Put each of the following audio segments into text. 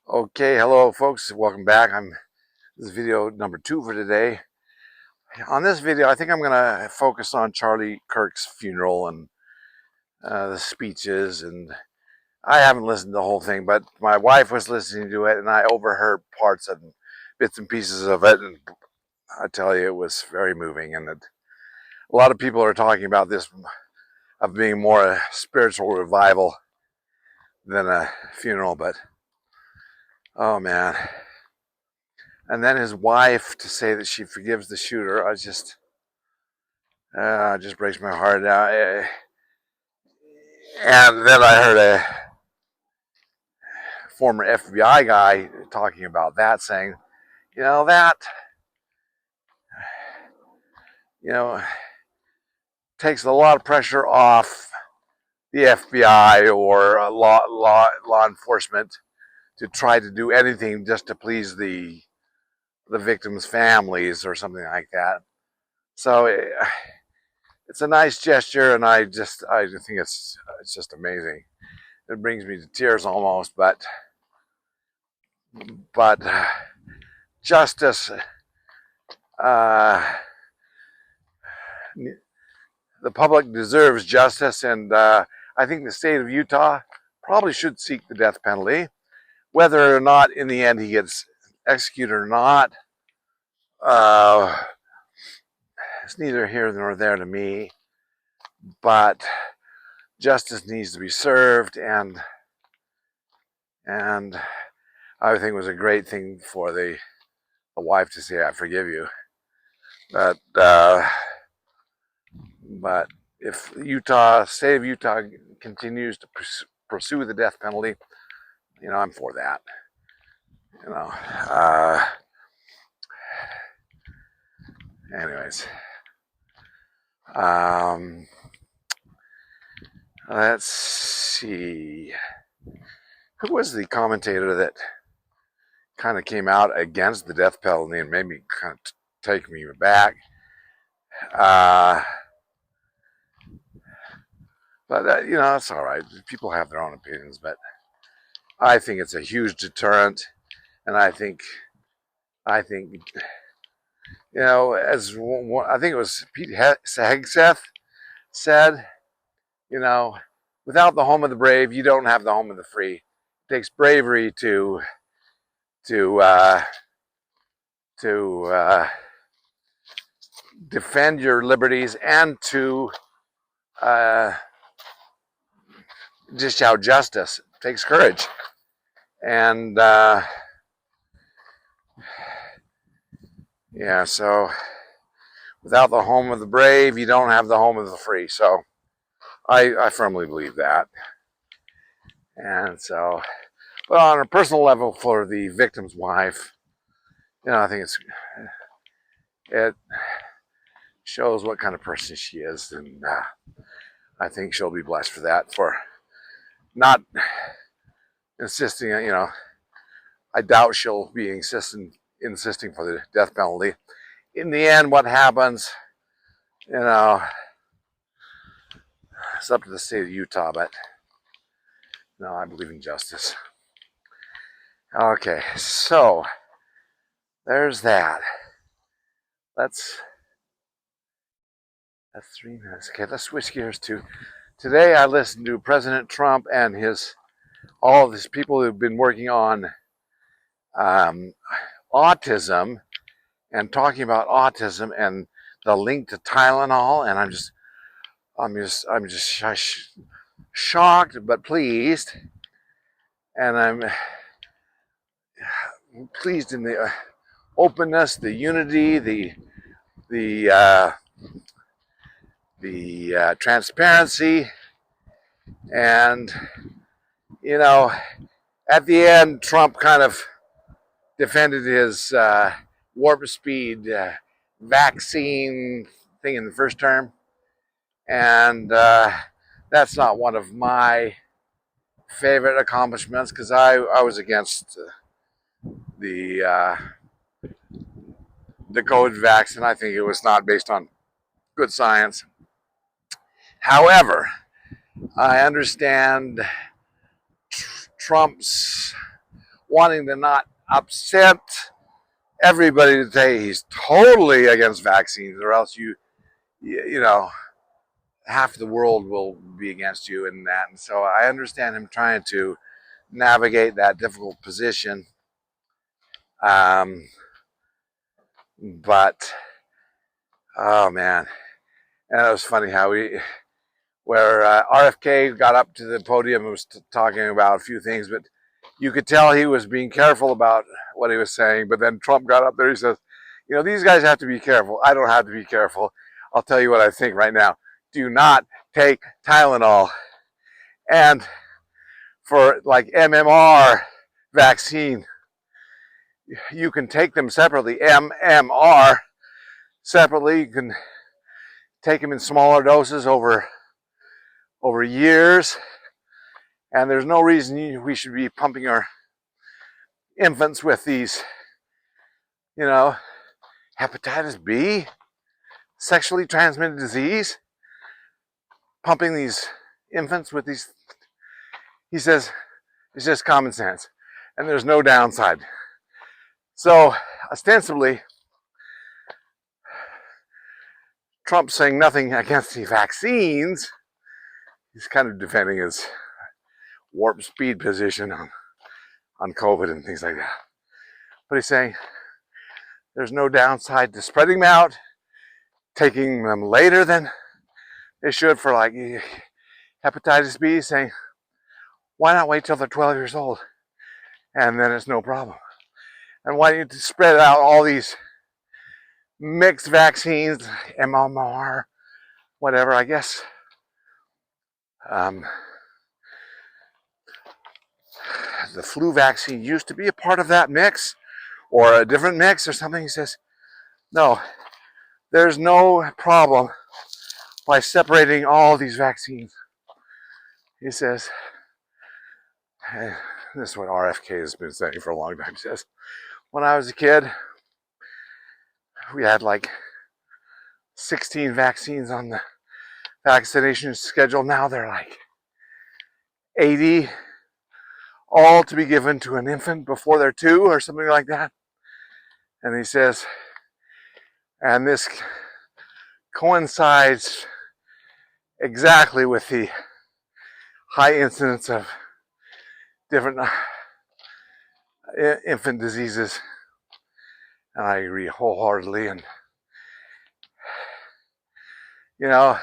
Okay, hello folks, welcome back. This is video number 2 for today. On this video, I think I'm gonna focus on Charlie Kirk's funeral and the speeches, and I haven't listened to the whole thing, but my wife was listening to it and I overheard parts and bits and pieces of it, and I tell you, it was very moving. And a lot of people are talking about this of being more a spiritual revival than a funeral, but oh man. And then his wife to say that she forgives the shooter, just breaks my heart out. And then I heard a former FBI guy talking about that, saying, you know, that, you know, takes a lot of pressure off the FBI or law enforcement to try to do anything just to please the victims' families or something like that. So it's a nice gesture, and I think it's just amazing. It brings me to tears almost, but justice, the public deserves justice, and I think the state of Utah probably should seek the death penalty. Whether or not in the end he gets executed or not, it's neither here nor there to me, but justice needs to be served, and I think it was a great thing for the wife to say, I forgive you. But if state of Utah continues to pursue the death penalty, I'm for that. Anyways, let's see. Who was the commentator that kind of came out against the death penalty and made me kind of take me back? But it's all right. People have their own opinions, but I think it's a huge deterrent, and I think as I think it was Pete Hegseth said, without the home of the brave, you don't have the home of the free. It takes bravery to defend your liberties and to dish out justice. It takes courage, and so without the home of the brave, you don't have the home of the free. So I firmly believe that. And so, but on a personal level, for the victim's wife, I think it shows what kind of person she is, and I think she'll be blessed for that, for not insisting. I doubt she'll be insisting for the death penalty. In the end, what happens, it's up to the state of Utah, but no, I believe in justice. Okay, so there's that. That's 3 minutes. Okay, let's switch gears to today. I listened to President Trump and all of these people who've been working on autism and talking about autism and the link to Tylenol, and I'm just shocked but pleased, and I'm pleased in the openness, the unity, the transparency, and at the end, Trump kind of defended his warp speed vaccine thing in the first term, and that's not one of my favorite accomplishments, because I was against the COVID vaccine. I think it was not based on good science. However, I understand Trump's wanting to not upset everybody to say he's totally against vaccines, or else you know, half the world will be against you in that. And so I understand him trying to navigate that difficult position. But oh man, and it was funny how where RFK got up to the podium and was talking about a few things, but you could tell he was being careful about what he was saying. But then Trump got up there, he says, you know, these guys have to be careful. I don't have to be careful. I'll tell you what I think right now. Do not take Tylenol. And for like MMR vaccine, you can take them separately. MMR separately, you can take them in smaller doses over years, and there's no reason we should be pumping our infants with these, you know, hepatitis B, sexually transmitted disease, pumping these infants with these. He says it's just common sense, and there's no downside. So ostensibly, Trump's saying nothing against the vaccines. He's kind of defending his warp speed position on COVID and things like that. But he's saying there's no downside to spreading them out, taking them later than they should for like hepatitis B, saying, why not wait till they're 12 years old and then it's no problem? And why don't you spread out all these mixed vaccines, MMR, whatever, I guess. The flu vaccine used to be a part of that mix, or a different mix or something. He says, no, there's no problem by separating all these vaccines. He says, and this is what RFK has been saying for a long time. He says, when I was a kid, we had like 16 vaccines on the vaccination schedule. Now they're like 80, all to be given to an infant before they're 2 or something like that. And he says, and this coincides exactly with the high incidence of different infant diseases. And I agree wholeheartedly. And, you know,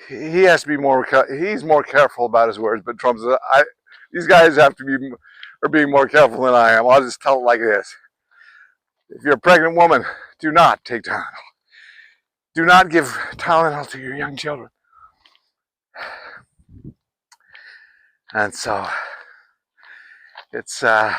he has to be he's more careful about his words, but Trump's, these guys are being more careful than I am. I'll just tell it like this. If you're a pregnant woman, do not take Tylenol. Do not give Tylenol to your young children. And so, it's, I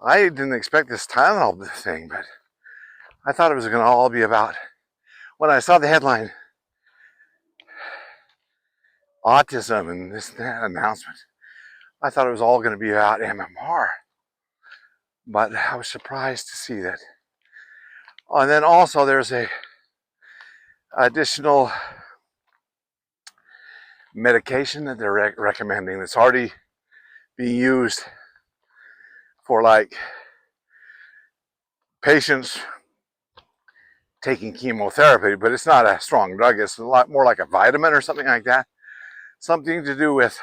didn't expect this Tylenol thing, but I thought it was going to all be about, when I saw the headline, autism and this and that announcement, I thought it was all going to be about MMR. But I was surprised to see that. Oh, and then also there's a additional medication that they're recommending that's already being used for like patients taking chemotherapy, but it's not a strong drug. It's a lot more like a vitamin or something like that. Something to do with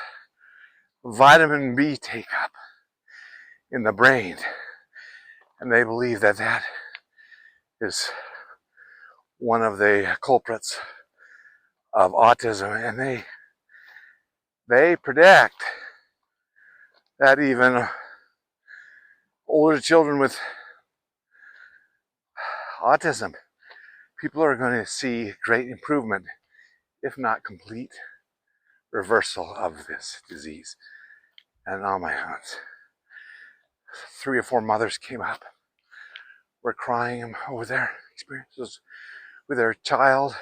vitamin B take up in the brain. And they believe that that is one of the culprits of autism. And they predict that even older children with autism, people are going to see great improvement, if not complete reversal of this disease. And oh my heavens, 3 or 4 mothers came up, were crying over their experiences with their child.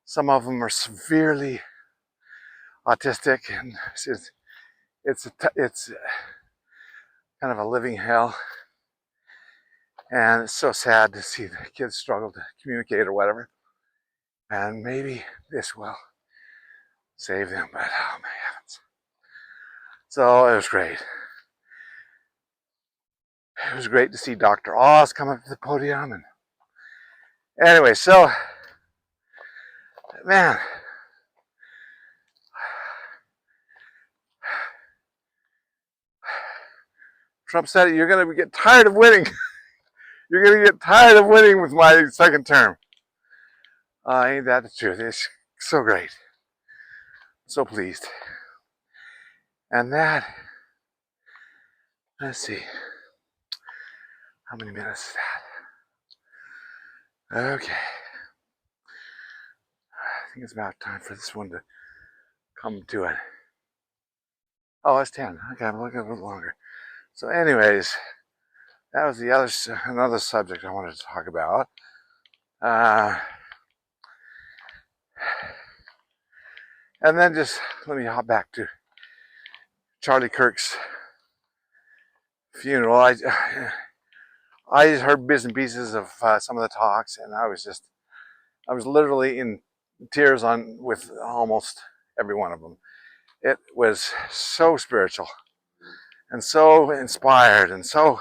Some of them are severely autistic, and it's kind of a living hell. And it's so sad to see the kids struggle to communicate or whatever. And maybe this will save them, but oh my heavens. So it was great. It was great to see Dr. Oz come up to the podium. And anyway, so, man, Trump said you're going to get tired of winning. You're going to get tired of winning with my second term. Ain't that the truth? It's so great. So pleased. And that, let's see, how many minutes is that? Okay. I think it's about time for this one to come to it. Oh, it's 10. Okay, I'm looking a little longer. So anyways, that was another subject I wanted to talk about. And then just let me hop back to Charlie Kirk's funeral. I just heard bits and pieces of some of the talks, and I was literally in tears with almost every one of them. It was so spiritual and so inspired and so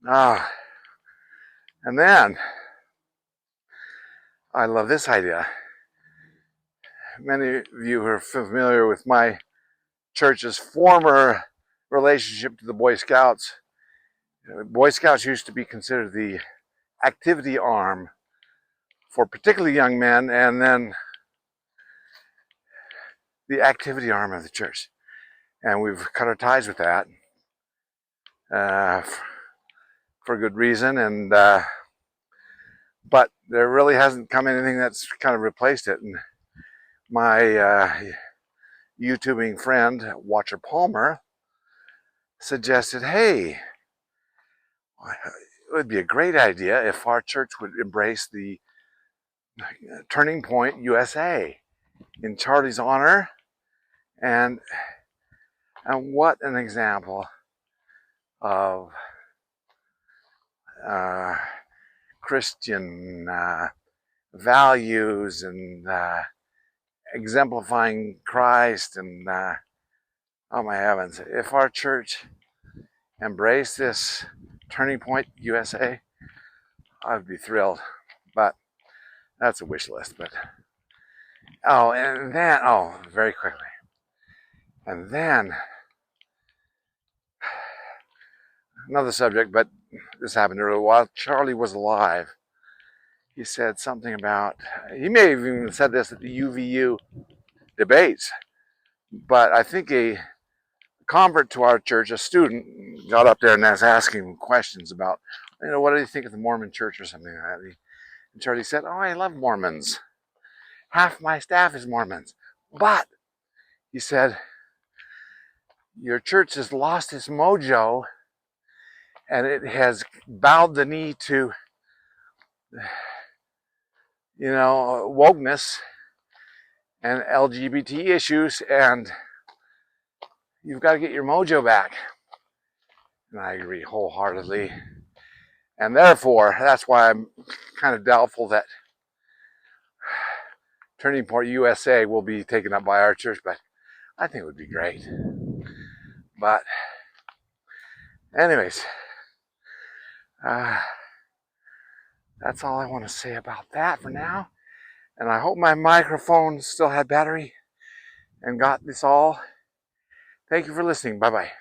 and then I love this idea. Many of you are familiar with my church's former relationship to the Boy Scouts. Boy Scouts used to be considered the activity arm for particularly young men, and then the activity arm of the church. And we've cut our ties with that for good reason. And but there really hasn't come anything that's kind of replaced it. And my YouTubing friend, Watcher Palmer, suggested, hey, it would be a great idea if our church would embrace the TurningPoint USA in Charlie's honor. And what an example of Christian values and exemplifying Christ. And oh my heavens, if our church embraced this TurningPoint USA, I would be thrilled. But that's a wish list. But and then very quickly, and then another subject, but this happened earlier. While Charlie was alive, he said something about, he may have even said this at the UVU debates, but I think a convert to our church, a student, got up there and was asking questions about, what do you think of the Mormon church or something like that. And Charlie said, I love Mormons. Half my staff is Mormons. But, he said, your church has lost its mojo and it has bowed the knee to, wokeness and LGBT issues, and you've got to get your mojo back. And I agree wholeheartedly. And therefore, that's why I'm kind of doubtful that TurningPoint USA will be taken up by our church, but I think it would be great. But anyways, that's all I want to say about that for now. And I hope my microphone still had battery and got this all. Thank you for listening. Bye-bye.